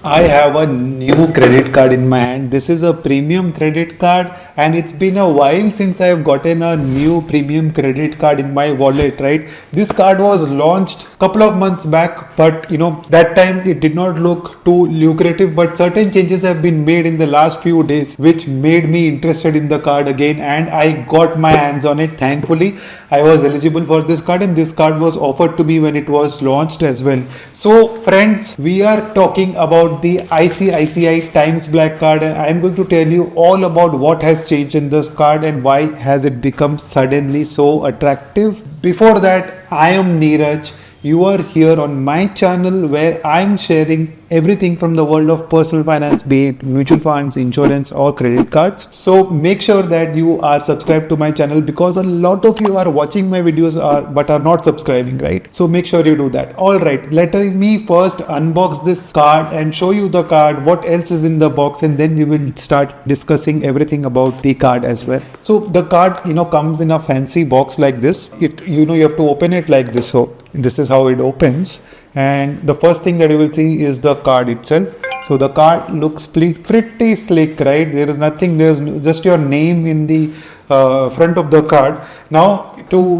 I have a new credit card in my hand. This is a premium credit card, and it's been a while since I've gotten a new premium credit card in my wallet, right? This card was launched a couple of months back, but that time it did not look too lucrative, but certain changes have been made in the last few days which made me interested in the card again, and I got my hands on it. Thankfully, I was eligible for this card, and this card was offered to me when it was launched as well. So friends, we are talking about the ICICI Times Black card, and I am going to tell you all about what has changed in this card and why has it become suddenly so attractive. Before that, I am Niraj. You are here on my channel where I am sharing everything from the world of personal finance, be it mutual funds, insurance or credit cards. So make sure that you are subscribed to my channel, because a lot of you are watching my videos but are not subscribing, right? So make sure you do that. Alright, let me first unbox this card and show you the card, what else is in the box, and then we will start discussing everything about the card as well. So the card comes in a fancy box like this. You have to open it like this. So this is how it opens, and the first thing that you will see is the card itself. So the card looks pretty slick, right? There is nothing, there's just your name in the front of the card. Now to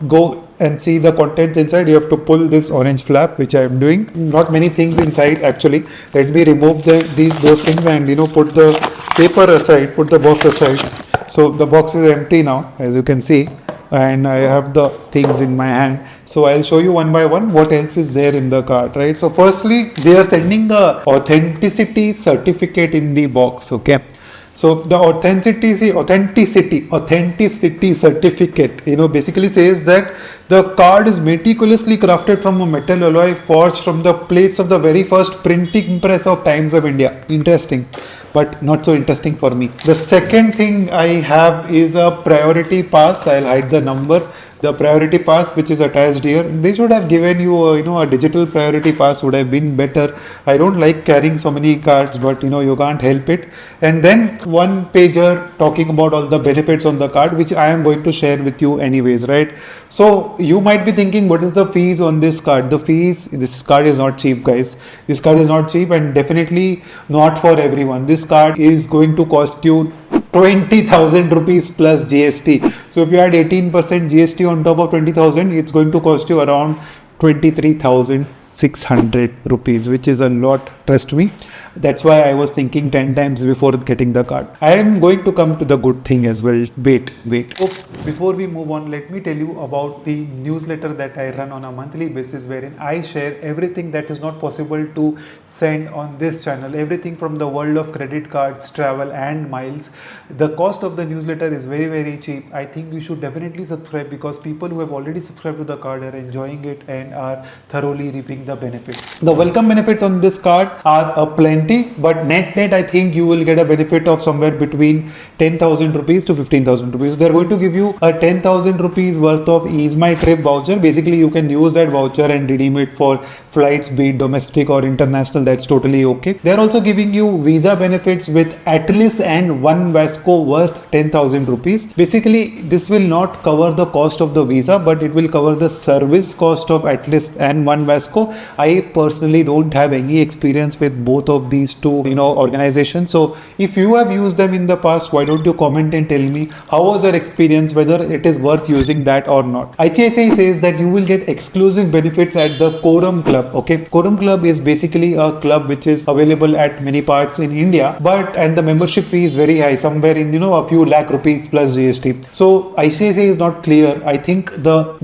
go and see the contents inside, you have to pull this orange flap, which I am doing. Not many things inside actually. Let me remove those things and put the paper aside, put the box aside. So the box is empty now, as you can see, and I have the things in my hand. So I'll show you one by one what else is there in the card, right? So firstly, they are sending the authenticity certificate in the box, okay? So the authenticity certificate, basically says that the card is meticulously crafted from a metal alloy forged from the plates of the very first printing press of Times of India. Interesting, but not so interesting for me. The second thing I have is a priority pass. I'll hide the number. The priority pass which is attached here, they should have given you a digital priority pass, would have been better. I don't like carrying so many cards, but you can't help it. And then one pager talking about all the benefits on the card, which I am going to share with you anyways, right? So you might be thinking, what is the fees on this card? This card is not cheap, guys. This card is not cheap, and definitely not for everyone. This card is going to cost you 20,000 rupees plus GST. So if you add 18% GST on top of 20,000, it's going to cost you around 23,600 rupees, which is a lot, trust me. That's why I was thinking 10 times before getting the card. I am going to come to the good thing as well. Wait. Before we move on, let me tell you about the newsletter that I run on a monthly basis, wherein I share everything that is not possible to send on this channel. Everything from the world of credit cards, travel and miles. The cost of the newsletter is very, very cheap. I think you should definitely subscribe, because people who have already subscribed to the card are enjoying it and are thoroughly reaping the benefits. The welcome benefits on this card are plenty, but net I think you will get a benefit of somewhere between 10,000 rupees to 15,000 rupees. They are going to give you a 10,000 rupees worth of Ease My Trip voucher. Basically, you can use that voucher and redeem it for flights, be it domestic or international. That's totally okay. They are also giving you visa benefits with Atlas and One Vasco worth 10,000 rupees. Basically, this will not cover the cost of the visa, but it will cover the service cost of Atlas and One Vasco. I personally don't have any experience with both of these two organizations. So if you have used them in the past, why don't you comment and tell me how was your experience, whether it is worth using that or not. ICICI says that you will get exclusive benefits at the Quorum Club. Okay, Quorum Club is basically a club which is available at many parts in India, and the membership fee is very high, somewhere in a few lakh rupees plus GST. So ICICI is not clear. I think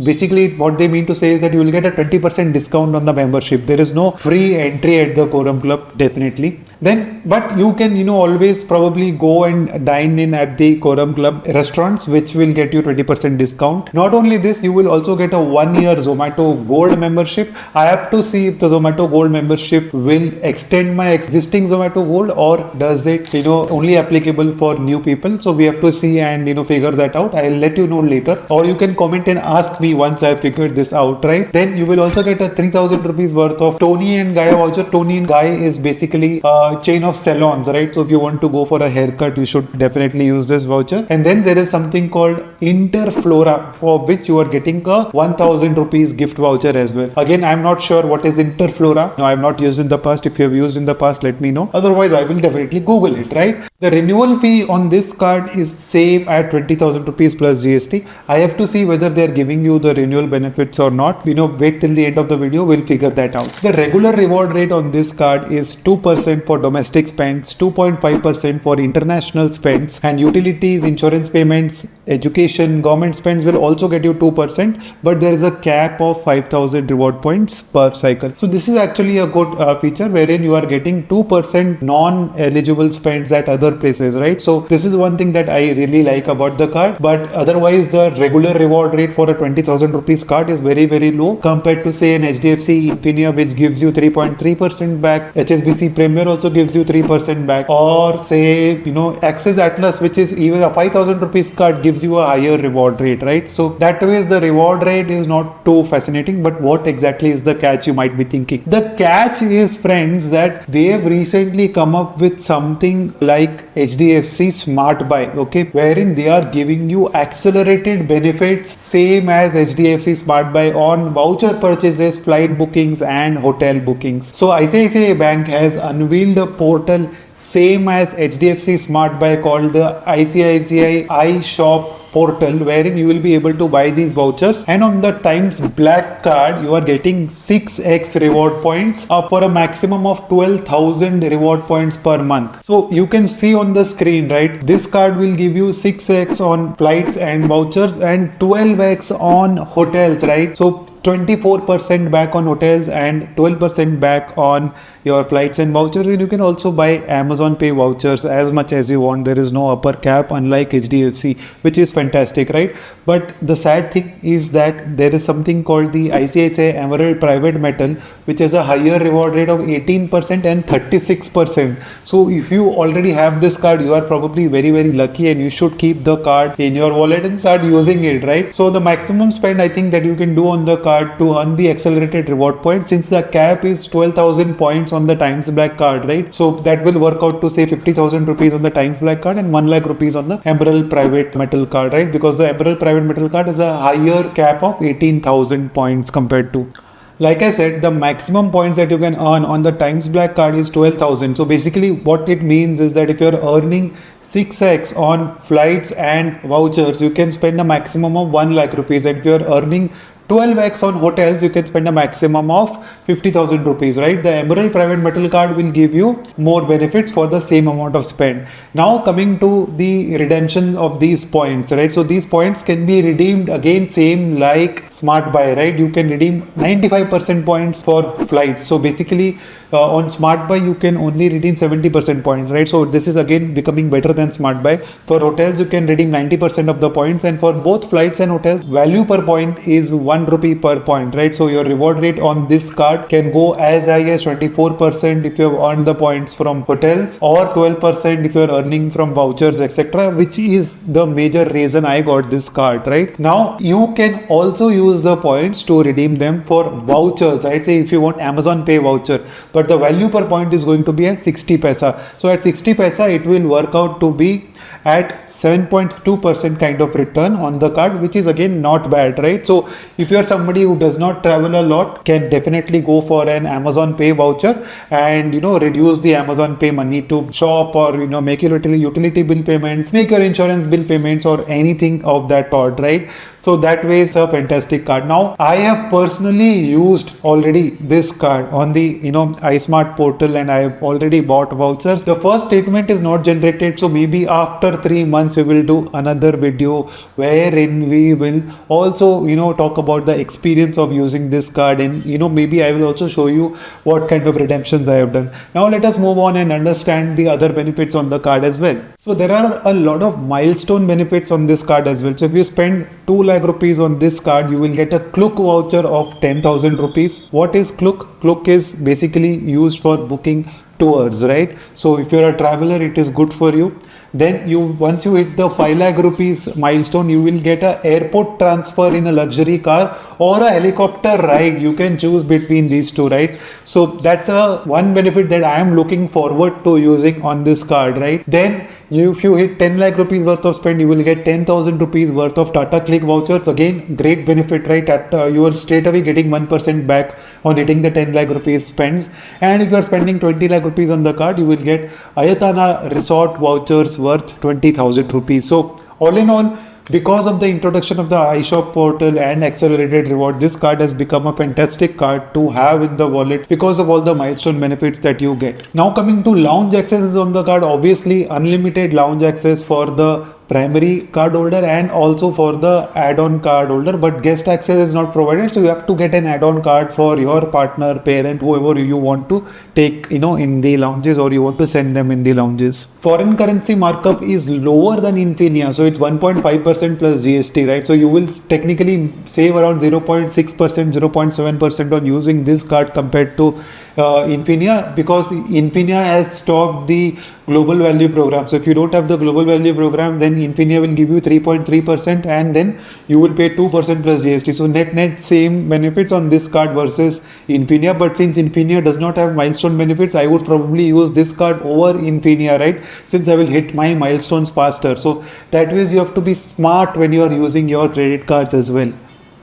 basically what they mean to say is that you will get a 20% discount on the membership. There is no free entry at the Quorum Club, definitely. But you can always probably go and dine in at the Quorum Club restaurants, which will get you 20% discount. Not only this, you will also get a 1-year Zomato Gold membership. I have to see if the Zomato Gold membership will extend my existing Zomato Gold, or does it only applicable for new people. So we have to see and figure that out. I'll let you know later, or you can comment and ask me once I have figured this out, right? Then you will also get a 3,000 rupees worth of Tony and Guy voucher. Tony and Guy is basically chain of salons, right? So if you want to go for a haircut, you should definitely use this voucher. And then there is something called Interflora, for which you are getting a 1000 rupees gift voucher as well. Again, I'm not sure what is Interflora. No, I have not used in the past. If you have used in the past, let me know. Otherwise, I will definitely Google it, right? The renewal fee on this card is same at 20,000 rupees plus GST. I have to see whether they are giving you the renewal benefits or not. Wait till the end of the video, we'll figure that out. The regular reward rate on this card is 2% for domestic spends, 2.5% for international spends, and utilities, insurance payments, education, government spends will also get you 2%, but there is a cap of 5,000 reward points per cycle. So this is actually a good feature wherein you are getting 2% non-eligible spends at other places, right? So this is one thing that I really like about the card, but otherwise the regular reward rate for a 20,000 rupees card is very, very low compared to say an HDFC Infinia, which gives you 3.3% back. HSBC Premier also gives you 3% back, or say Axis Atlas, which is even a 5,000 rupees card, gives you a higher reward rate, right? So that way the reward rate is not too fascinating. But what exactly is the catch, you might be thinking? The catch is, friends, that they have recently come up with something like HDFC Smart Buy, okay, wherein they are giving you accelerated benefits same as HDFC Smart Buy on voucher purchases, flight bookings and hotel bookings. So ICICI Bank has unveiled a portal same as HDFC Smart Buy called the ICICI iShop portal, wherein you will be able to buy these vouchers, and on the Times Black card you are getting 6x reward points up for a maximum of 12,000 reward points per month. So you can see on the screen, right, this card will give you 6x on flights and vouchers and 12x on hotels, right? So 24% back on hotels and 12% back on your flights and vouchers. And you can also buy Amazon Pay vouchers as much as you want. There is no upper cap, unlike HDFC, which is fantastic, right? But the sad thing is that there is something called the ICICI Emerald Private Metal, which has a higher reward rate of 18% and 36%. So if you already have this card, you are probably very, very lucky, and you should keep the card in your wallet and start using it, right? So the maximum spend I think that you can do on the card to earn the accelerated reward points, since the cap is 12,000 points on the Times Black card, right? So that will work out to say 50,000 rupees on the Times Black card and 1 lakh rupees on the Emerald Private Metal card, right? Because the Emerald Private Metal card is a higher cap of 18,000 points compared to. Like I said, the maximum points that you can earn on the Times Black card is 12,000. So basically what it means is that if you're earning 6x on flights and vouchers, you can spend a maximum of 1 lakh rupees. And if you're earning 12x on hotels, you can spend a maximum of 50,000 rupees, right? The Emerald Private Metal card will give you more benefits for the same amount of spend. Now coming to the redemption of these points, right? So these points can be redeemed again same like Smart Buy, right? You can redeem 95% points for flights. So basically on Smart Buy you can only redeem 70% points, right? So this is again becoming better than Smart Buy. For hotels you can redeem 90% of the points, and for both flights and hotels, value per point is 1 rupee per point, right? So your reward rate on this card can go as high as 24% if you have earned the points from hotels, or 12% if you are earning from vouchers, etc., which is the major reason I got this card, right? Now you can also use the points to redeem them for vouchers, right? Say if you want Amazon Pay voucher, but the value per point is going to be at 60 paisa. So at 60 paisa it will work out to be at 7.2% kind of return on the card, which is again not bad, right? So if you are somebody who does not travel a lot, can definitely go for an Amazon Pay voucher and reduce the Amazon Pay money to shop, or make your utility bill payments, make your insurance bill payments, or anything of that sort, right? So that way it's a fantastic card. Now I have personally used already this card on the iSmart portal, and I have already bought vouchers. The first statement is not generated, so maybe after 3 months we will do another video wherein we will also talk about the experience of using this card, and maybe I will also show you what kind of redemptions I have done. Now let us move on and understand the other benefits on the card as well. So there are a lot of milestone benefits on this card as well. So if you spend 2 lakh rupees on this card, you will get a Klook voucher of 10,000 rupees. What is Klook? Klook is basically used for booking tours, right? So if you're a traveler, it is good for you. then once you hit the 5 lakh rupees milestone, you will get a airport transfer in a luxury car or a helicopter ride. You can choose between these two, right? So that's a one benefit that I am looking forward to using on this card, right? Then if you hit 10 lakh rupees worth of spend, you will get 10,000 rupees worth of Tata Click vouchers. Again, great benefit, right? You are straight away getting 1% back on hitting the 10 lakh rupees spends. And if you are spending 20 lakh rupees on the card, you will get Ayatana Resort vouchers worth 20,000 rupees. So all in all, because of the introduction of the iShop portal and accelerated reward, this card has become a fantastic card to have in the wallet because of all the milestone benefits that you get. Now coming to lounge accesses on the card, obviously unlimited lounge access for the primary card holder and also for the add-on card holder, but guest access is not provided, so you have to get an add-on card for your partner, parent, whoever you want to take in the lounges, or you want to send them in the lounges. Foreign currency markup is lower than Infinia, so it's 1.5% plus GST, right? So you will technically save around 0.6%, 0.7% on using this card compared to Infinia, because Infinia has stopped the global value program. So if you don't have the global value program, then Infinia will give you 3.3% and then you will pay 2% plus GST. So net same benefits on this card versus Infinia. But since Infinia does not have milestone benefits, I would probably use this card over Infinia, right? Since I will hit my milestones faster. So that way you have to be smart when you are using your credit cards as well.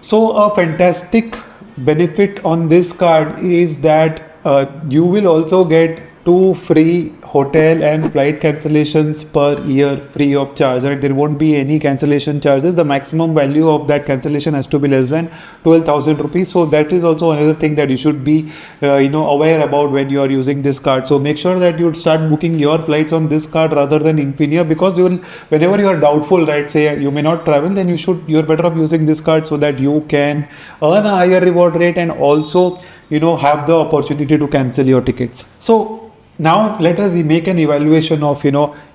So a fantastic benefit on this card is that you will also get 2 free hotel and flight cancellations per year free of charge, right? There won't be any cancellation charges. The maximum value of that cancellation has to be less than 12,000 rupees. So that is also another thing that you should be aware about when you are using this card. So make sure that you start booking your flights on this card rather than Infinia, because you will, whenever you are doubtful, right, say you may not travel, then you're better off using this card so that you can earn a higher reward rate and also have the opportunity to cancel your tickets. So now let us make an evaluation of,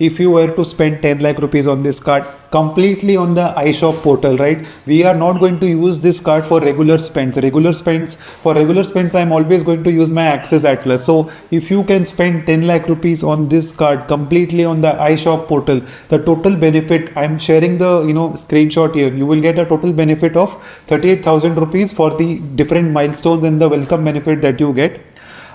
if you were to spend 10 lakh rupees on this card completely on the iShop portal, right? We are not going to use this card for regular spends. For regular spends, I'm always going to use my Access Atlas. So if you can spend 10 lakh rupees on this card completely on the iShop portal, the total benefit, I'm sharing the, screenshot here. You will get a total benefit of 38,000 rupees for the different milestones and the welcome benefit that you get.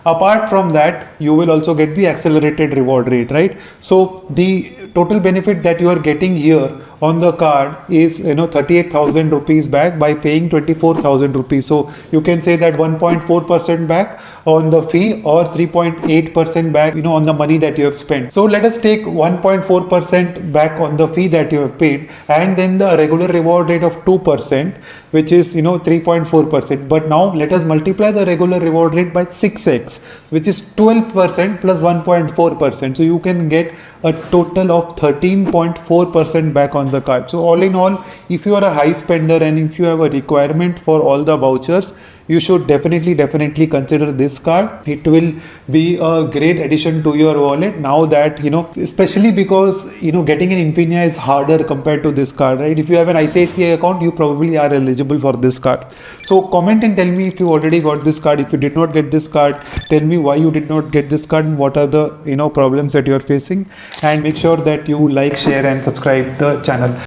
Apart from that, you will also get the accelerated reward rate, right? So the total benefit that you are getting here on the card is 38,000 rupees back by paying 24,000 rupees. So you can say that 1.4% back on the fee or 3.8% back on the money that you have spent. So let us take 1.4% back on the fee that you have paid, and then the regular reward rate of 2%, which is 3.4%. but now let us multiply the regular reward rate by 6x, which is 12% plus 1.4%. so you can get a total of 13.4% back on the card. So all in all, if you are a high spender and if you have a requirement for all the vouchers, you should definitely consider this card. It will be a great addition to your wallet now that, especially because, getting an Infinia is harder compared to this card, right? If you have an ICICI account, you probably are eligible for this card. So comment and tell me if you already got this card. If you did not get this card, tell me why you did not get this card and what are the, problems that you are facing. And make sure that you like, share and subscribe the channel.